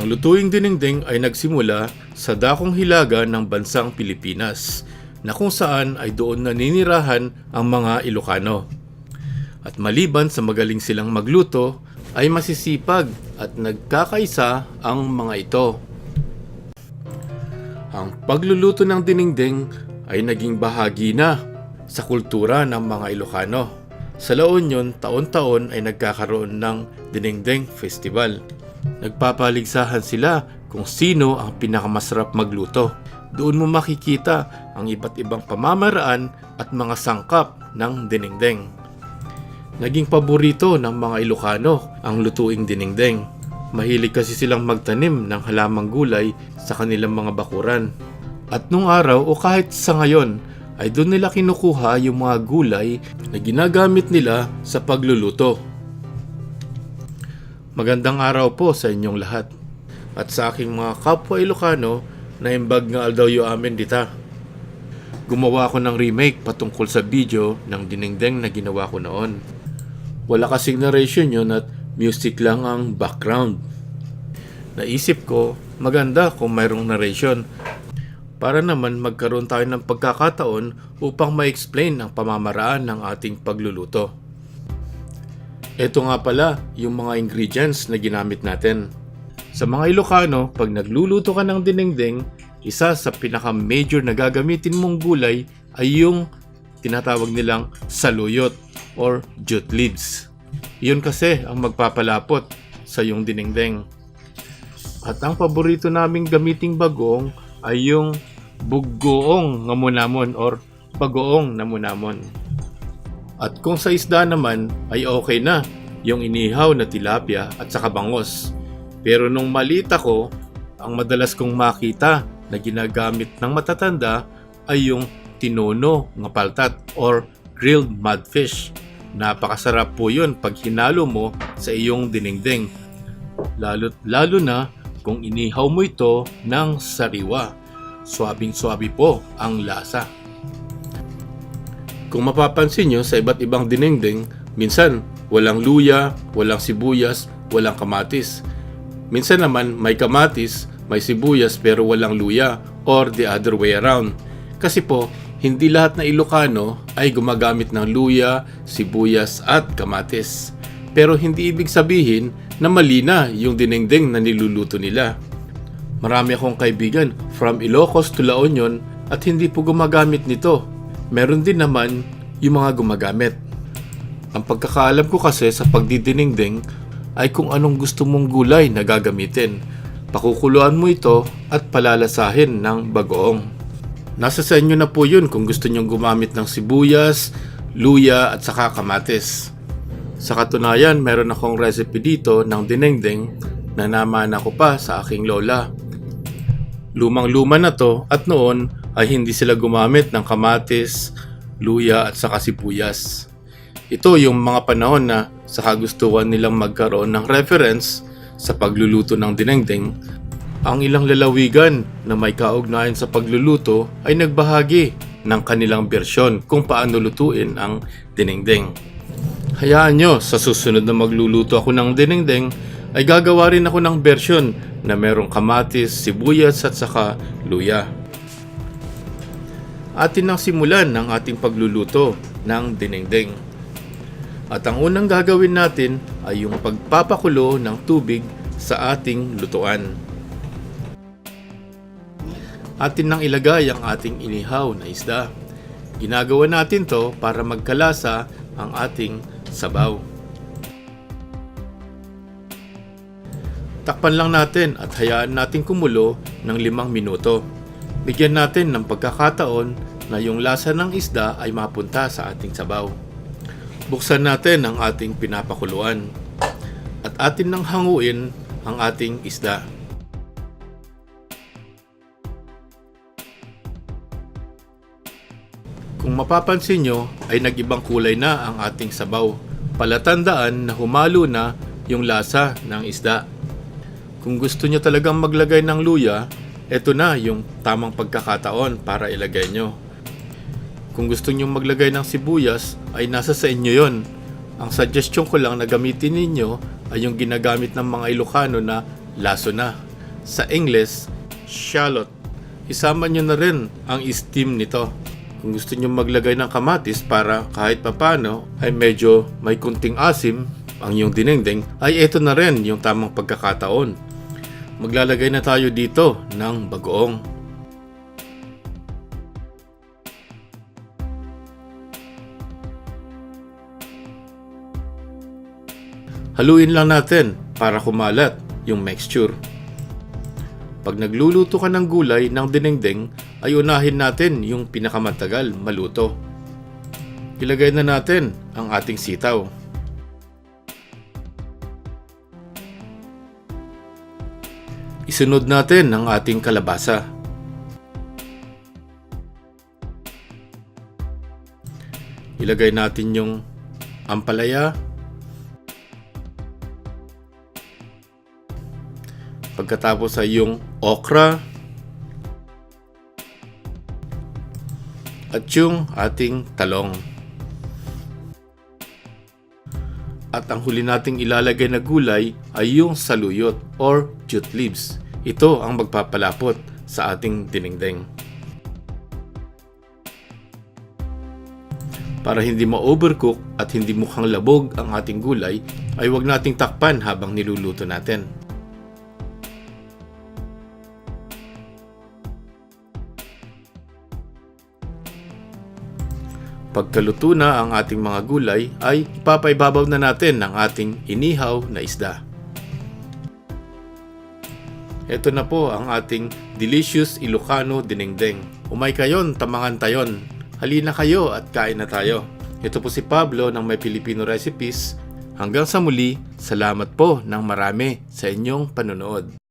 Ang lutuing dinengdeng ay nagsimula sa dakong hilaga ng bansang Pilipinas, na kung saan ay doon naninirahan ang mga Ilocano. At maliban sa magaling silang magluto, ay masisipag at nagkakaisa ang mga ito. Ang pagluluto ng dinengdeng ay naging bahagi na sa kultura ng mga Ilocano. Sa La Union, taon-taon ay nagkakaroon ng Dinengdeng Festival. Nagpapaligsahan sila kung sino ang pinakamasarap magluto. Doon mo makikita ang iba't ibang pamamaraan at mga sangkap ng dinengdeng. Naging paborito ng mga Ilocano ang lutuing dinengdeng. Mahilig kasi silang magtanim ng halamang gulay sa kanilang mga bakuran. At nung araw o kahit sa ngayon ay doon nila kinukuha yung mga gulay na ginagamit nila sa pagluluto. Magandang araw po sa inyong lahat. At sa aking mga kapwa Ilocano na imbag nga aldaw amin dita. Gumawa ko ng remake patungkol sa video ng dinengdeng na ginawa ko noon. Wala kasing narration yun at music lang ang background. Naisip ko maganda kung mayroong narration para naman magkaroon tayo ng pagkakataon upang ma-explain ang pamamaraan ng ating pagluluto. Ito nga pala yung mga ingredients na ginamit natin. Sa mga Ilocano, pag nagluluto ka ng dinengdeng, isa sa pinaka-major na gagamitin mong gulay ay yung tinatawag nilang saluyot or jute leaves. Iyon kasi ang magpapalapot sa yung dinengdeng. At ang paborito naming gamiting bagoong ay yung buggoong ngamunamon or bagoong namunamon. At kung sa isda naman ay okay na yung inihaw na tilapia at saka bangos. Pero nung maliit ako, ang madalas kong makita na ginagamit ng matatanda ay yung tinono nga paltat or grilled mudfish. Napakasarap po yun pag hinalo mo sa iyong dinengdeng. Lalo na kung inihaw mo ito ng sariwa. Swabing-swabe po ang lasa. Kung mapapansin nyo sa iba't ibang dinengdeng, minsan walang luya, walang sibuyas, walang kamatis. Minsan naman may kamatis, may sibuyas pero walang luya or the other way around. Kasi po, hindi lahat na Ilocano ay gumagamit ng luya, sibuyas at kamatis. Pero hindi ibig sabihin na mali na yung dinengdeng na niluluto nila. Marami akong kaibigan from Ilocos to La Union at hindi po gumagamit nito. Meron din naman yung mga gumagamit. Ang pagkakaalam ko kasi sa pagdidinengdeng ay kung anong gusto mong gulay na gagamitin. Pakukuluan mo ito at palalasahin ng bagoong. Nasa sa inyo na po yun kung gusto nyong gumamit ng sibuyas, luya at saka kamatis. Sa katunayan, meron akong recipe dito ng dinengdeng na namana ko pa sa aking lola. Lumang-luma na to at noon ay hindi sila gumamit ng kamatis, luya at saka sibuyas. Ito yung mga panahon na sa kagustuhan nilang magkaroon ng reference sa pagluluto ng dinengdeng. Ang ilang lalawigan na may kaugnayan sa pagluluto ay nagbahagi ng kanilang bersyon kung paano lutuin ang dinengdeng. Hayaan nyo, sa susunod na magluluto ako ng dinengdeng ay gagawa rin ako ng bersyon na merong kamatis, sibuyas at saka luya. Atin nang simulan ng ating pagluluto ng dinengdeng. At ang unang gagawin natin ay yung pagpapakulo ng tubig sa ating lutuan. Atin nang ilagay ang ating inihaw na isda. Ginagawa natin to para magkalasa ang ating sabaw. Takpan lang natin at hayaan natin kumulo ng 5 minuto. Bigyan natin ng pagkakataon na yung lasa ng isda ay mapunta sa ating sabaw. Buksan natin ang ating pinapakuluan at atin nang hanguin ang ating isda. Kung mapapansin nyo ay nag-ibang kulay na ang ating sabaw. Palatandaan na humalo na yung lasa ng isda. Kung gusto nyo talagang maglagay ng luya, eto na yung tamang pagkakataon para ilagay nyo. Kung gusto nyo maglagay ng sibuyas, ay nasa sa inyo yon. Ang suggestion ko lang na gamitin ninyo ay yung ginagamit ng mga Ilocano na laso na. Sa English, shallot. Isama nyo na rin ang steam nito. Kung gusto nyo maglagay ng kamatis para kahit papano ay medyo may kunting asim ang iyong dinengdeng, ay ito na rin yung tamang pagkakataon. Maglalagay na tayo dito ng bagoong. Haluin lang natin para kumalat yung mixture. Pag nagluluto ka ng gulay ng dinengdeng, ay unahin natin yung pinakamatagal maluto. Ilagay na natin ang ating sitaw. Isunod natin ang ating kalabasa. Ilagay natin yung ampalaya. Pagkatapos ay yung okra. At yung ating talong. At ang huli nating ilalagay na gulay ay yung saluyot or jute leaves. Ito ang magpapalapot sa ating dinengdeng. Para hindi ma-overcook at hindi mukhang labog ang ating gulay, ay huwag nating takpan habang niluluto natin. Pagkaluto na ang ating mga gulay, ay ipapaibabaw na natin ang ating inihaw na isda. Ito na po ang ating delicious Ilocano dinengdeng. Umay kayon, tamangan tayon. Halina kayo at kain na tayo. Ito po si Pablo ng My Filipino Recipes. Hanggang sa muli, salamat po ng marami sa inyong panonood.